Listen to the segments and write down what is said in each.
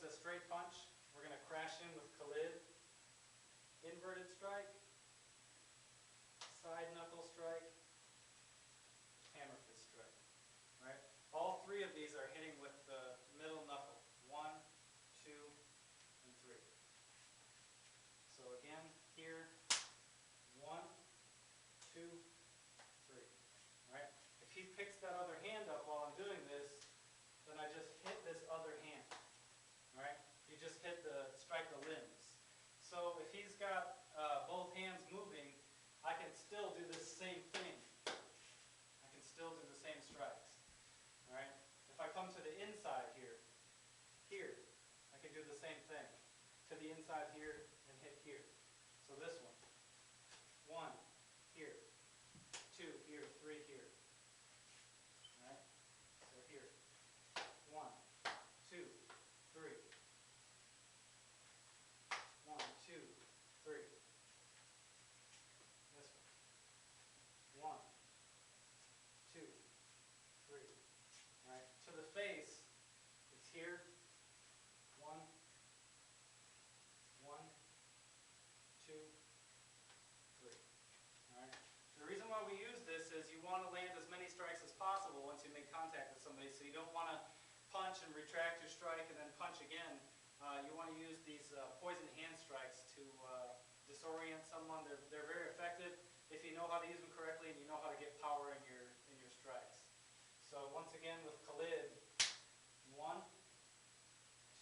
a straight punch, we're going to crash in with Khalid, inverted strike, side knuckle strike, hammer fist strike. Right? All three of these are hitting with the middle knuckle. 1, 2, and 3. So again, here, 1, 2, 3. Right? If he picks that other hand up while I'm doing this, then I just hit this other hand. Right? You just strike the limbs. So if he's got both hands moving, I can still do this same thing. I can still do the same strikes. All right? If I come to the inside here, I can do the same thing. To the inside here and hit here. So this one. 1 here. 2 here. 3 here. All right? So here. 1, 2, 3. 1, 2, 3. This one. 1, 2, 3. All right. To the face, it's here. 1, 1, 2, 3. All right. The reason why we use this is you want to land as many strikes as possible once you make contact with somebody. So you don't want to punch and retract your strike and then punch again. You want to use these poison hand strikes to disorient someone. They're very effective if you know how to use them correctly and you know how to get power in your strikes. So once again with Khalid, 1,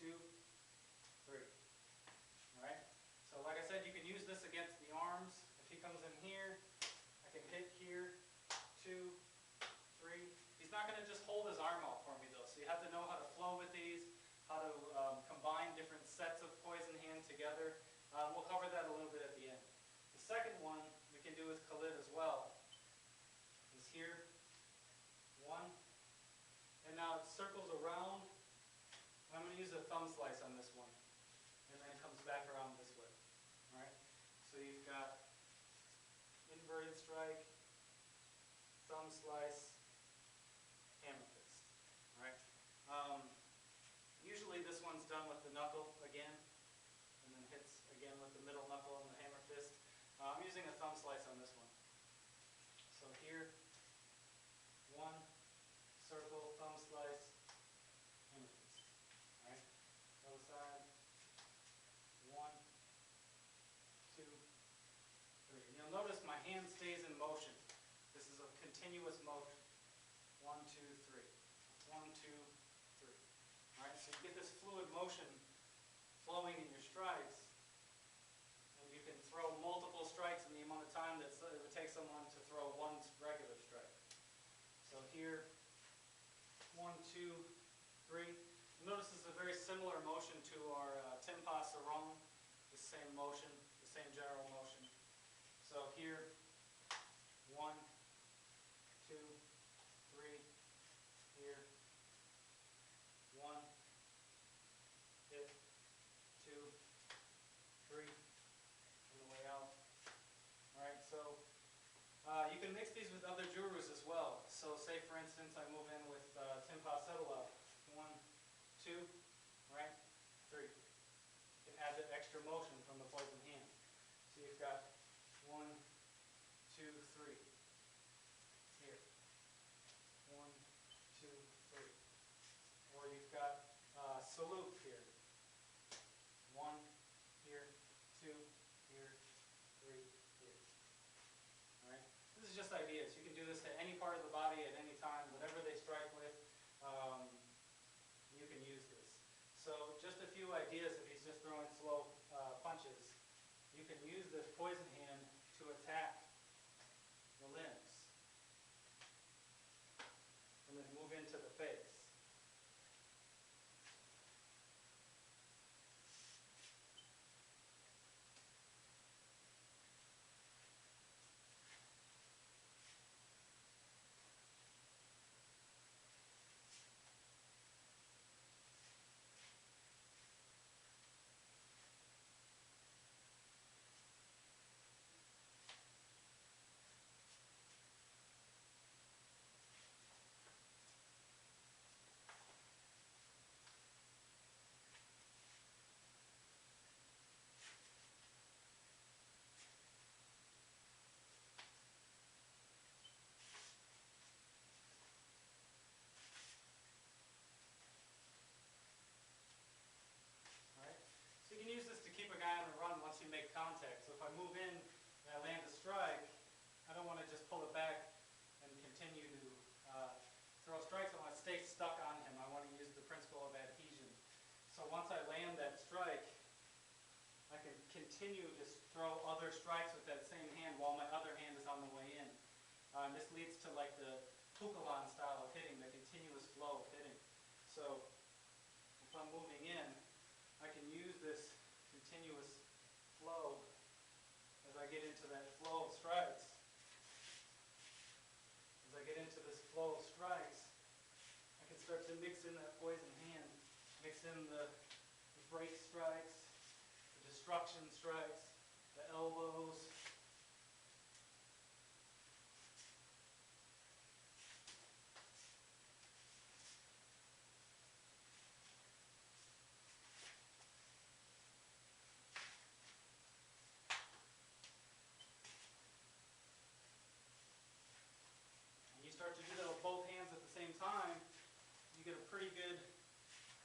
2, 3. All right. So like I said, you can use this against the arms. If he comes in here, I can hit here. 2, 3. He's not going to just hold his arm out for me though. So you have to know how to flow with these, how to combine different sets of poison hand together. We'll cover that a little bit at the end. The second one we can do with Khalid as well is here. 1. And now it circles around. I'm going to use a thumb slice on this one. And then it comes back around this way. All right? So you've got inverted strike, thumb slice, hammer fist. All right? Usually this one's done with the knuckle again, and then hits again with the middle knuckle and the hammer fist. I'm using a thumb slice on this one. So here, 1, circle, thumb slice, hammer fist. All right? Other side. 1, 2, 3. And you'll notice my hand stays in motion. This is a continuous motion. 1, 2, 3. 1, 2, 3. All right, so you get this fluid motion flowing in your strikes, and you can throw multiple strikes in the amount of time that it would take someone to throw one regular strike. So here, 1, 2, 3. Notice this is a very similar motion to our Timpa Sarong, the same motion, the same general motion. So here, 1, 2, 3, here, 1, hit, 2, 3, on the way out. Alright, so you can mix these with other jurus as well. So say for instance I move in with Timpa Silat. 1, 2, right, 3. You can add the extra motion from the poison hand. So you've got 1, 2, 3. Here. 1, 2, 3. Or you've got salute here. 1, here, 2, here, 3, here. Alright? This is just ideas. You can do this to any part of the body at any time, whatever they strike with. You can use this. So just a few ideas if he's just throwing slow punches. You can use this poison hand to attack the limbs. And then move into the face. you make contact. So if I move in and I land a strike, I don't want to just pull it back and continue to throw strikes. I want to stay stuck on him. I want to use the principle of adhesion. So once I land that strike, I can continue to throw other strikes with that same hand while my other hand is on the way in. This leads to like the Pukalan style of hitting, the continuous flow of hitting. So if I'm moving in, I can use this continuous flow as I get into that flow of strikes. As I get into this flow of strikes, I can start to mix in that poison hand, mix in the break strikes, the destruction strikes, the elbows. And you start to do that with both hands at the same time, you get a pretty good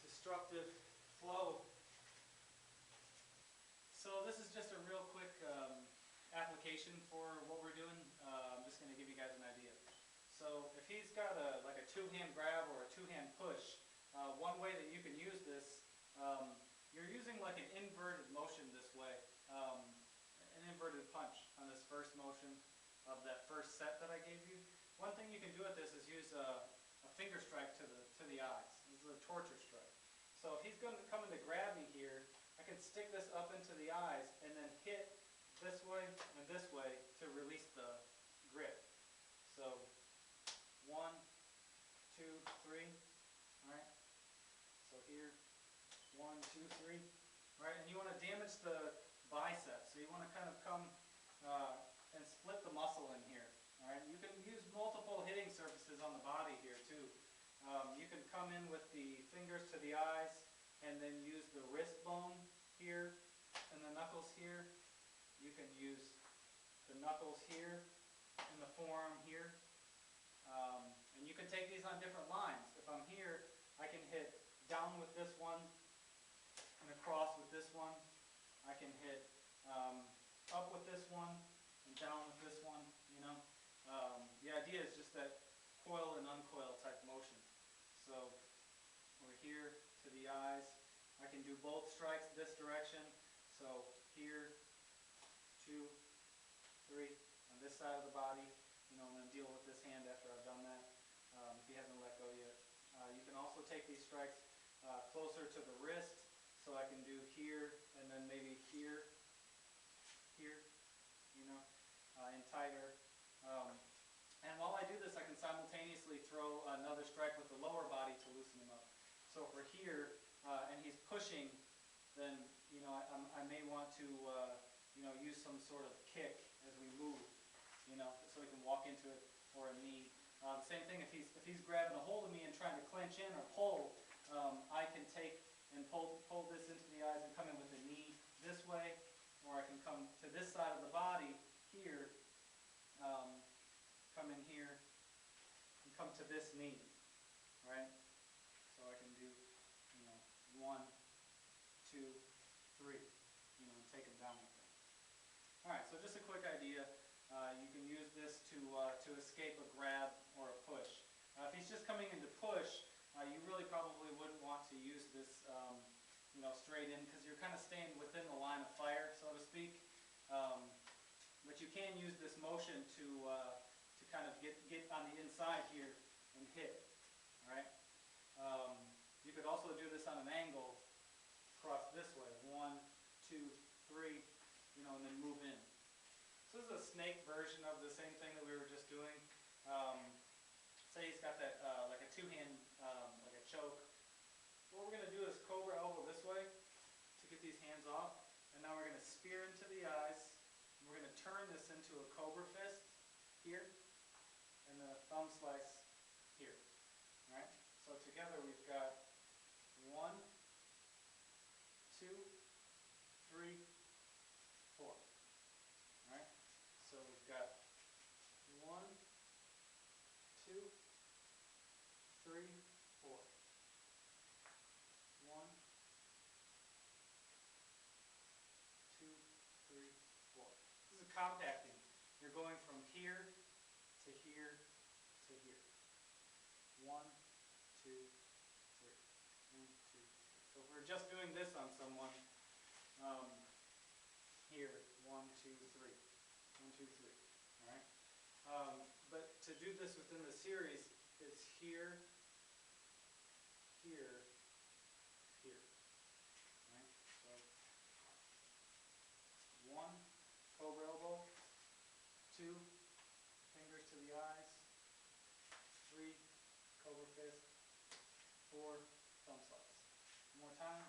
destructive flow. So this is just a real quick application for what we're doing. I'm just going to give you guys an idea. So if he's got like a two-hand grab or a two-hand push, one way that you can use this, you're using like an inverted motion this way, an inverted punch on this first motion of that first set that I gave you. One thing you can do with this is use a finger strike to the eyes. This is a torture strike. So if he's going to come in to grab me here, I can stick this up into the eyes and then hit this way and this way to release the grip. So 1, 2, 3. All right. So here, 1, 2, 3. All right, and you want to damage the bicep. So you want to kind of come and split the muscle in here. All right. You can use multiple hitting surfaces on the body here too. You can come in with the fingers to the eyes and then use the wrist bone here and the knuckles here. You can use the knuckles here and the forearm here. And you can take these on different lines. If I'm here, I can hit down with this one and across with this one. I can hit up with this one and down with this one, you know. The idea is just that coil and uncoil type motion. So we're here to the eyes. I can do both strikes this direction. So here, 2, 3, on this side of the body, you know, and then deal with this hand after I've done that, if you haven't let go yet. You can also take these strikes closer to the wrist, so I can do here, and then maybe here, you know, and tighter. And while I do this, I can simultaneously throw another strike with the lower body to loosen him up. So if we're here and he's pushing, then you know I may want to you know, use some sort of kick as we move, you know, so he can walk into it, or a knee. The same thing if he's grabbing a hold of me and trying to clench in or pull, I can take and pull this into the eyes and come in with the knee this way, or I can come to this side of the body here. Come in here and come to this knee, right? So I can do, you know, 1, 2, 3, you know, and take them down with that. All right, so just a quick idea. You can use this to escape a grab or a push. If he's just coming in to push, you really probably wouldn't want to use this, you know, straight in, because you're kind of staying within the line of fire, so to speak. But you can use this motion to kind of get on the inside here and hit. All right. You could also do this on an angle across this way. 1, 2, 3, you know, and then move in. So this is a snake version of the same thing that we were just doing. Say he's got that like a two-hand, like a choke. What we're going to do is cobra elbow this way to get these hands off, and now we're going to spear into the eyes. And we're going to turn this into a cobra fist here, and then a thumb slice here. All right. So together we've got 1, 2, 3, 4. All right. So we've got 1, 2, 3, 4. 1, 2, compacting. You're going from here to here to here. 1, 2, 3. 1, 2, 3. So if we're just doing this on someone, here, 1, 2, 3. 1, 2, 3. All right. But to do this within the series, it's here, here, here. All right. So 1, cobra elbow. 2, fingers to the eyes. 3, cobra fist. 4, thumb slice. One more time.